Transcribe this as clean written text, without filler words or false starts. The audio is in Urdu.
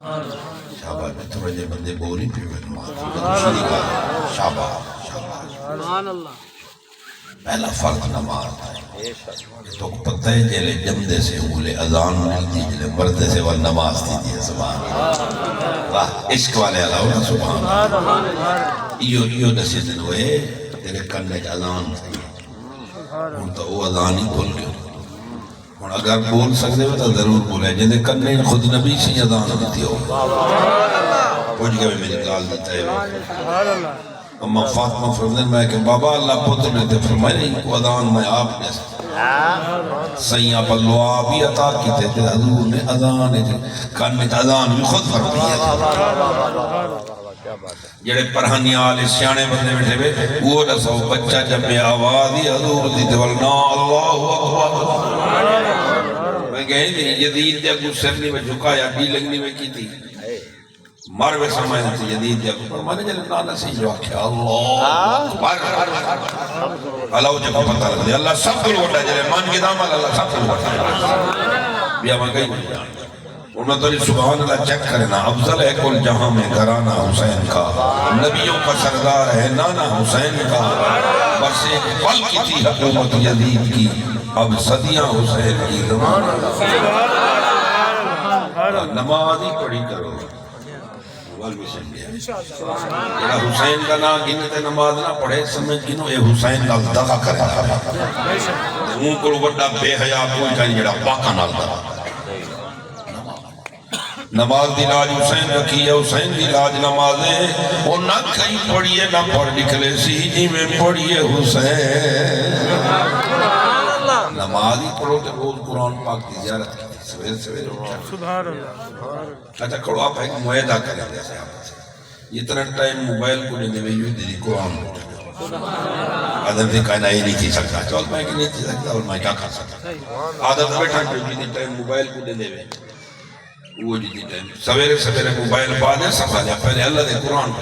شاباش توجہ بندے بوری پہ شاباش شاباش سبحان اللہ. پہلا فرض نماز ہے تو پتہ ہے جلے جمدے سے اولے اذان ملتی جلے مردے سے وہ نماز تھی دی سبحان اللہ. راہ عشق والے علاوہ سبحان اللہ. یہ دسی دن ہوئے تیرے کرنے کا اذان تھی ان تو وہ اذان ہی بھول گئے. اور اگر بول سکتے ہو تو ضرور بولے جنہیں کرنے خود نبی سے اذان دیتی ہو پوچھ گئے میری گال دیتا ہے. اما فاطمہ فرمائن میں کہ بابا اللہ پتر نے تے فرمائے ان کو اذان میں آپ نے سیاں پر لعا بھی عطا کی تھے حضور نے اذان کرنے کا اذان بھی خود فرمائی ہے. جڑے پرہانی آل سیانے بندے بیٹھے ہوئے وہ رسو بچہ جب میں آواز ہی حضور دی تولنا اللہ اکبر. میں کہیں دی یزید دیا کو سرنی میں جھکایا بھی لگنی میں کی تھی مروے سمائن تھی یزید دیا کو مانے جلے نانا سی جو آکھیا اللہ اکبر. اللہ جب پتہ لگ دے اللہ سب کل وٹا جلے مان کی دامال اللہ سب کل وٹا بیا میں کہیں نہیں جانا انہوں تو سبحان اللہ چیک کرنا. افضل ہے کل جہاں میں گھرانا حسین کا نبیوں کا سردار ہے نانا حسین کا. بس ایک پل کی تھی حکومت یزید کی اب صدیاں حسین کی زمان. نماز ہی پڑھی کرو جڑا حسین کا نام گنتے نماز نہ پڑھے سمجھ گنو اے حسین نال دغا کرے ہوں کو بڑا بے حیا کوئی کہیں جڑا پاکا نال دغا. نماز دی لاج حسین رکھی ہے حسین دی لاج نماز ہے وہ نہ کہیں پڑھئے نہ پڑھ نکلے سی جی میں پڑھئے حسین. نماز ہی پڑھو کہ روز قرآن پاک کی زیارت کی سویر سویر سبحان اللہ. اچھا کھڑو آپ ایک معاہدہ کریں جیسے آپ سے اتنا ٹائم موبائل کو لینے میں یوں دیدی قرآن کو عادت سے کہنا ہی نہیں تھی سکتا چول میں کہ نہیں تھی سکتا اور میں کیا کھا سکتا عادت بیٹھا کہ جیدی ٹائم موبائل کو لینے میں وہ جیدی ٹائم سویرے سویرے موبائل بعد ہے سب آجا پہلے اللہ دے قرآن کو